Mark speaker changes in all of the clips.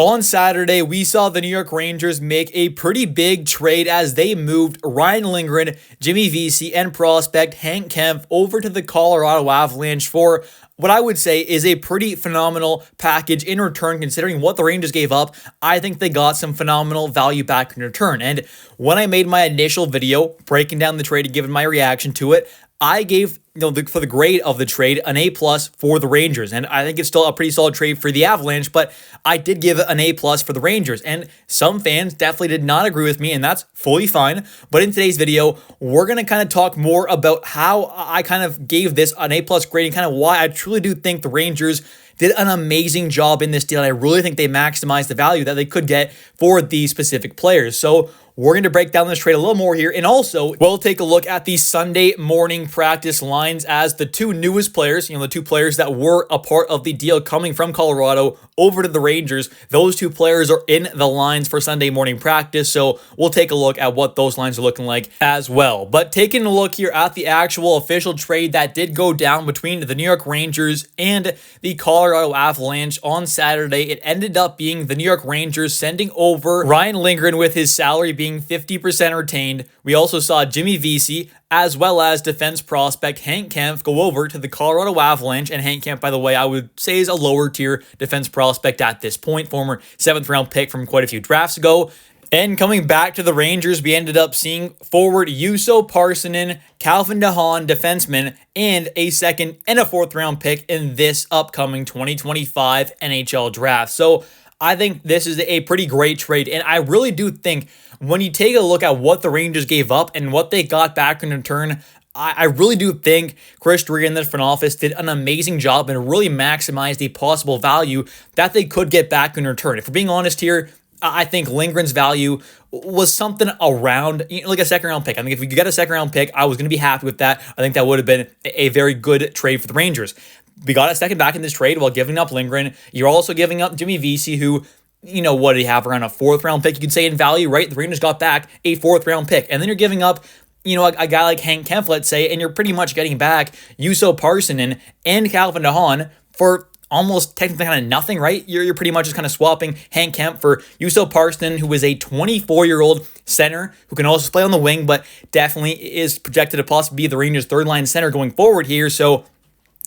Speaker 1: On Saturday, we saw the New York Rangers make a pretty big trade as they moved Ryan Lindgren, Jimmy Vesey, and prospect Hank Kempf over to the Colorado Avalanche for what I would say is a pretty phenomenal package in return. Considering what the Rangers gave up, I think they got some phenomenal value back in return. And when I made my initial video breaking down the trade and giving my reaction to it, I gave, for the grade of the trade, an A+ for the Rangers. And I think it's still a pretty solid trade for the Avalanche, but I did give it an A+ for the Rangers. And some fans definitely did not agree with me, and that's fully fine. But in today's video, we're going to kind of talk more about how I kind of gave this an A+ grade and kind of why I truly do think the Rangers did an amazing job in this deal. And I really think they maximized the value that they could get for these specific players. So we're going to break down this trade a little more here. And also, we'll take a look at the Sunday morning practice lines as the two newest players, the two players that were a part of the deal coming from Colorado over to the Rangers. Those two players are in the lines for Sunday morning practice. So we'll take a look at what those lines are looking like as well. But taking a look here at the actual official trade that did go down between the New York Rangers and the Colorado Avalanche on Saturday, it ended up being the New York Rangers sending over Ryan Lindgren with his salary being 50% retained. We also saw Jimmy Vesey as well as defense prospect Hank Kempf go over to the Colorado Avalanche. And Hank Kempf, by the way, I would say is a lower tier defense prospect at this point, former 7th round pick from quite a few drafts ago. And coming back to the Rangers, we ended up seeing forward Juuso Parssinen, Calvin Haan, defenseman, and a 2nd and a 4th round pick in this upcoming 2025 NHL draft. So I think this is a pretty great trade, and I really do think when you take a look at what the Rangers gave up and what they got back in return, I really do think Chris Drury and the front office did an amazing job and really maximized the possible value that they could get back in return. If we're being honest here, I think Lindgren's value was something around like a 2nd round pick. I think if we get a 2nd round pick, I was going to be happy with that. I think that would have been a very good trade for the Rangers. We got a 2nd back in this trade while giving up Lindgren. You're also giving up Jimmy Vesey, who, what did he have, around a 4th round pick, you could say, in value, right? The Rangers got back a 4th round pick. And then you're giving up, a guy like Hank Kempf, let's say, and you're pretty much getting back Juuso Parssinen and Calvin Haan for almost technically kind of nothing, right? You're pretty much just kind of swapping Hank Kempf for Juuso Parssinen, who is a 24-year-old center who can also play on the wing, but definitely is projected to possibly be the Rangers' 3rd-line center going forward here. So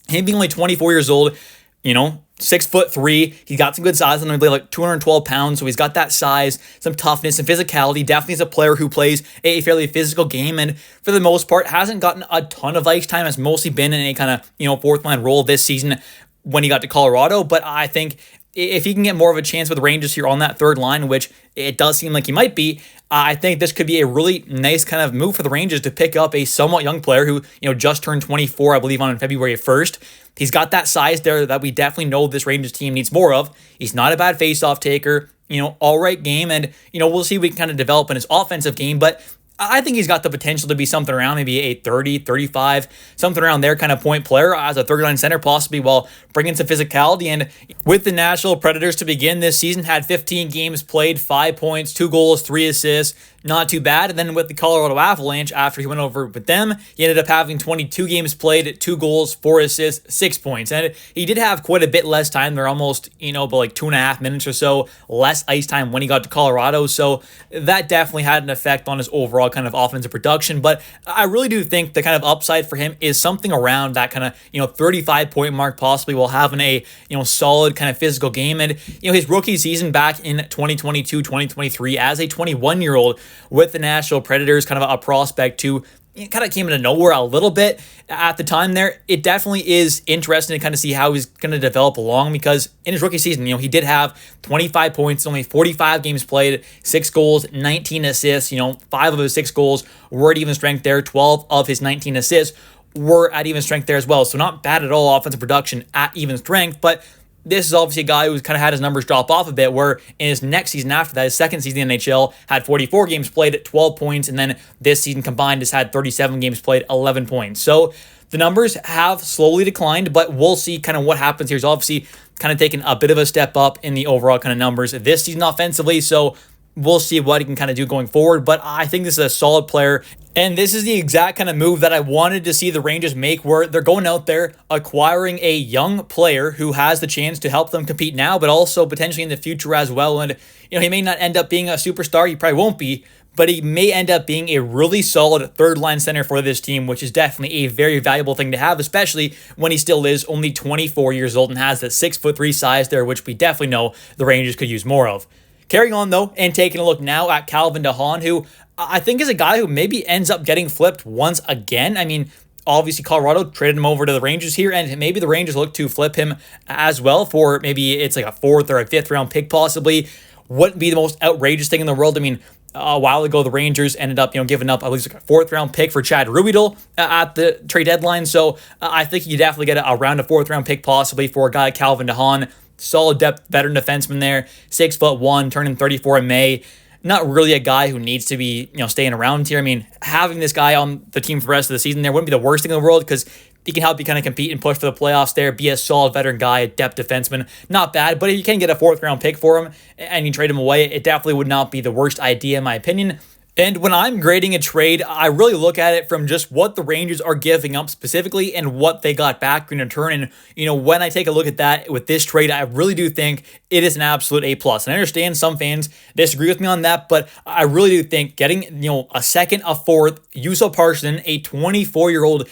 Speaker 1: him being only 24 years old, 6'3", he got some good size on him, like 212 pounds, so he's got that size, some toughness, and physicality. Definitely is a player who plays a fairly physical game, and for the most part, hasn't gotten a ton of ice time, has mostly been in a kind of, 4th-line role this season when he got to Colorado. But I think if he can get more of a chance with the Rangers here on that 3rd line, which it does seem like he might be, I think this could be a really nice kind of move for the Rangers to pick up a somewhat young player who, just turned 24, I believe, on February 1st. He's got that size there that we definitely know this Rangers team needs more of. He's not a bad faceoff taker, all right game, and, we'll see if we can kind of develop in his offensive game, but I think he's got the potential to be something around maybe a 30, 35, something around there kind of point player as a 3rd-line center, possibly, while bringing some physicality. And with the Nashville Predators to begin this season, had 15 games played, 5 points, 2 goals, 3 assists. Not too bad. And then with the Colorado Avalanche, after he went over with them, he ended up having 22 games played, 2 goals, 4 assists, 6 points. And he did have quite a bit less time. They're almost, but like 2.5 minutes or so less ice time when he got to Colorado. So that definitely had an effect on his overall kind of offensive production. But I really do think the kind of upside for him is something around that kind of, 35-point mark, possibly, while having a, solid kind of physical game. And, his rookie season back in 2022, 2023 as a 21-year-old, with the Nashville Predators, kind of a prospect who kind of came into nowhere a little bit at the time there. It definitely is interesting to kind of see how he's going to develop along, because in his rookie season, he did have 25 points, only 45 games played, 6 goals, 19 assists. 5 of his 6 goals were at even strength there. 12 of his 19 assists were at even strength there as well. So not bad at all offensive production at even strength, but this is obviously a guy who's kind of had his numbers drop off a bit, where in his next season after that, his 2nd season in the NHL, had 44 games played at 12 points, and then this season combined has had 37 games played, 11 points. So the numbers have slowly declined, but we'll see kind of what happens here. He's obviously kind of taken a bit of a step up in the overall kind of numbers this season offensively, so we'll see what he can kind of do going forward. But I think this is a solid player. And this is the exact kind of move that I wanted to see the Rangers make, where they're going out there, acquiring a young player who has the chance to help them compete now, but also potentially in the future as well. And, he may not end up being a superstar. He probably won't be, but he may end up being a really solid third-line center for this team, which is definitely a very valuable thing to have, especially when he still is only 24 years old and has that 6'3" size there, which we definitely know the Rangers could use more of. Carrying on, though, and taking a look now at Calvin Haan, who I think is a guy who maybe ends up getting flipped once again. I mean, obviously Colorado traded him over to the Rangers here, and maybe the Rangers look to flip him as well for maybe it's like a 4th or a 5th round pick possibly. Wouldn't be the most outrageous thing in the world. I mean, a while ago, the Rangers ended up, giving up at least like a 4th round pick for Chad Ruhwedel at the trade deadline. So I think you definitely get around a 4th round pick possibly for a guy like Calvin Haan. Solid depth, veteran defenseman there, 6'1", turning 34 in May. Not really a guy who needs to be, staying around here. I mean, having this guy on the team for the rest of the season there wouldn't be the worst thing in the world, because he can help you kind of compete and push for the playoffs there, be a solid veteran guy, a depth defenseman. Not bad, but if you can get a 4th round pick for him and you trade him away, it definitely would not be the worst idea in my opinion. And when I'm grading a trade, I really look at it from just what the Rangers are giving up specifically and what they got back in return. And, when I take a look at that with this trade, I really do think it is an absolute A+. And I understand some fans disagree with me on that, but I really do think getting, a 2nd, a 4th, Juuso Parssinen, a 24-year-old,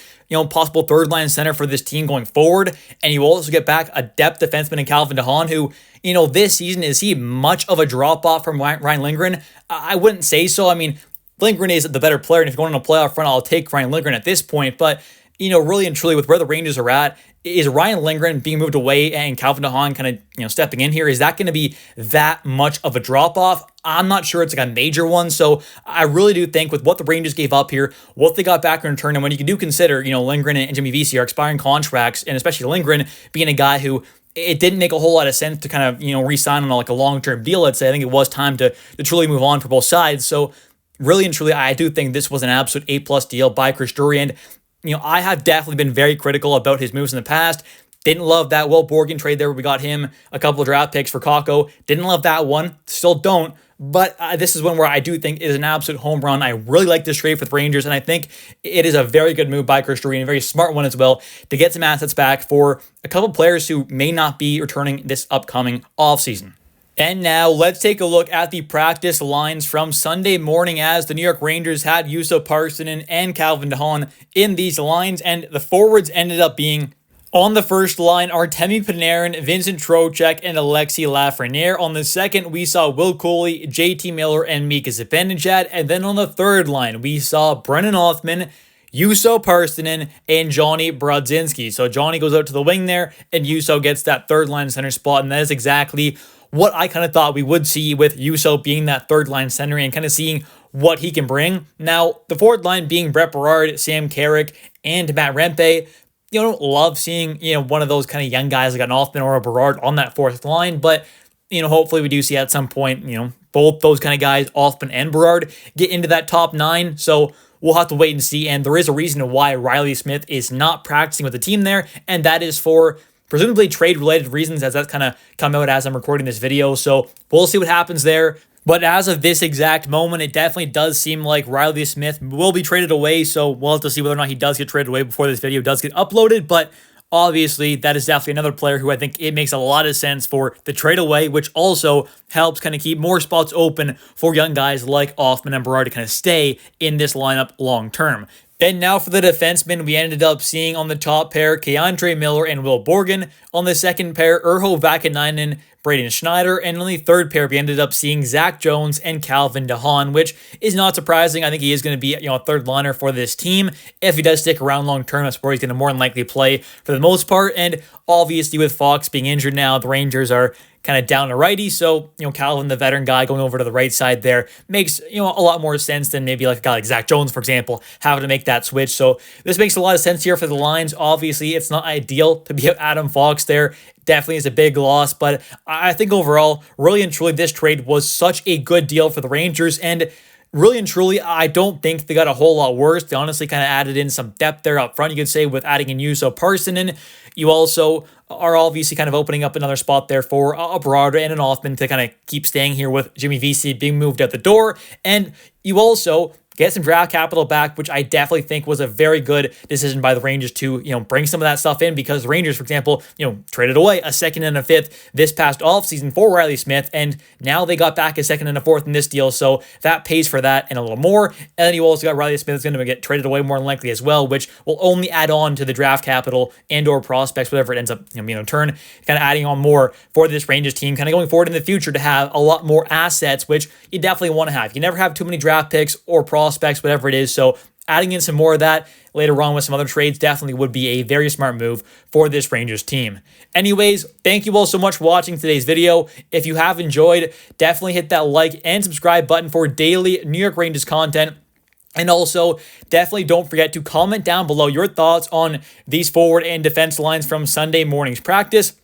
Speaker 1: possible third-line center for this team going forward, and you also get back a depth defenseman in Calvin Haan, who, this season, is he much of a drop-off from Ryan Lindgren? I wouldn't say so. I mean, Lindgren is the better player, and if you're going on a playoff run, I'll take Ryan Lindgren at this point, but, really and truly with where the Rangers are at, is Ryan Lindgren being moved away and Calvin Haan kind of, stepping in here? Is that going to be that much of a drop-off? I'm not sure it's like a major one. So I really do think with what the Rangers gave up here, what they got back in return, and when you do consider, Lindgren and Jimmy Vesey are expiring contracts, and especially Lindgren being a guy who it didn't make a whole lot of sense to kind of, re-sign on like a long-term deal, let's say. I think it was time to truly move on for both sides. So really and truly, I do think this was an absolute A+ deal by Chris Drury. And, I have definitely been very critical about his moves in the past. Didn't love that Will Borgen trade there where we got him a couple of draft picks for Kakko. Didn't love that one. Still don't. But this is one where I do think it is an absolute home run. I really like this trade for the Rangers, and I think it is a very good move by Chris Drury, and a very smart one as well, to get some assets back for a couple of players who may not be returning this upcoming offseason. And now let's take a look at the practice lines from Sunday morning, as the New York Rangers had Juuso Parssinen and Calvin Haan in these lines, and the forwards ended up being, on the first line, Artemi Panarin, Vincent Trocheck, and Alexis Lafreniere. On the second, we saw Will Cuylle, JT Miller, and Mika Zibanejad. And then on the third line, we saw Brennan Othmann, Juuso Parssinen, and Johnny Brodzinski. So Johnny goes out to the wing there, and Juuso gets that third line center spot, and that is exactly what I kind of thought we would see with Juuso being that third line center and kind of seeing what he can bring. Now, the fourth line being Brett Berard, Sam Carrick, and Matt Rempe. Don't love seeing, one of those kind of young guys like an Othmann or a Berard on that fourth line, but, hopefully we do see at some point, both those kind of guys, Othmann and Berard, get into that top 9. So we'll have to wait and see. And there is a reason why Riley Smith is not practicing with the team there, and that is for presumably trade-related reasons, as that's kind of come out as I'm recording this video. So we'll see what happens there. But as of this exact moment, it definitely does seem like Riley Smith will be traded away. So we'll have to see whether or not he does get traded away before this video does get uploaded. But obviously, that is definitely another player who I think it makes a lot of sense for the trade away, which also helps kind of keep more spots open for young guys like Othmann and Berard to kind of stay in this lineup long term. And now for the defensemen, we ended up seeing on the top pair, Keandre Miller and Will Borgen. On the second pair, Urho Vakanainen, Braden Schneider. And on the third pair, we ended up seeing Zach Jones and Calvin Haan, which is not surprising. I think he is going to be, a third liner for this team. If he does stick around long term, that's where he's going to more than likely play for the most part. And obviously with Fox being injured now, the Rangers are kind of down to righty. So, Calvin, the veteran guy, going over to the right side there makes, a lot more sense than maybe like a guy like Zach Jones, for example, having to make that switch. So this makes a lot of sense here for the lines. Obviously, it's not ideal to be Adam Fox there. Definitely is a big loss, but I think overall, really and truly, this trade was such a good deal for the Rangers. And really and truly, I don't think they got a whole lot worse. They honestly kind of added in some depth there up front, you could say, with adding in Juuso Parssinen. You also are obviously kind of opening up another spot there for a Broader and an Offman to kind of keep staying here with Jimmy Vesey being moved out the door. And you also get some draft capital back, which I definitely think was a very good decision by the Rangers to, bring some of that stuff in, because the Rangers, for example, traded away a second and a fifth this past offseason for Riley Smith, and now they got back a second and a fourth in this deal, so that pays for that and a little more. And then you also got Riley Smith that's going to get traded away more than likely as well, which will only add on to the draft capital and or prospects, whatever it ends up being in turn, kind of adding on more for this Rangers team, kind of going forward in the future to have a lot more assets, which you definitely want to have. You never have too many draft picks or prospects, whatever it is. So adding in some more of that later on with some other trades definitely would be a very smart move for this Rangers team. Anyways, thank you all so much for watching today's video. If you have enjoyed, definitely hit that like and subscribe button for daily New York Rangers content. And also, definitely don't forget to comment down below your thoughts on these forward and defense lines from Sunday morning's practice,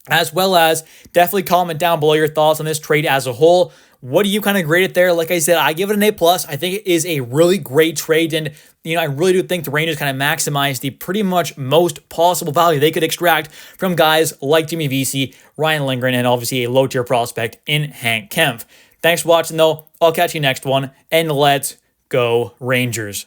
Speaker 1: as well as definitely comment down below your thoughts on this trade as a whole. What do you kind of grade it there? Like I said, I give it an A+. I think it is a really great trade, and I really do think the Rangers kind of maximize the pretty much most possible value they could extract from guys like Jimmy Vesey, Ryan Lindgren, and obviously a low-tier prospect in Hank Kempf. Thanks for watching, though. I'll catch you next one, and let's go Rangers.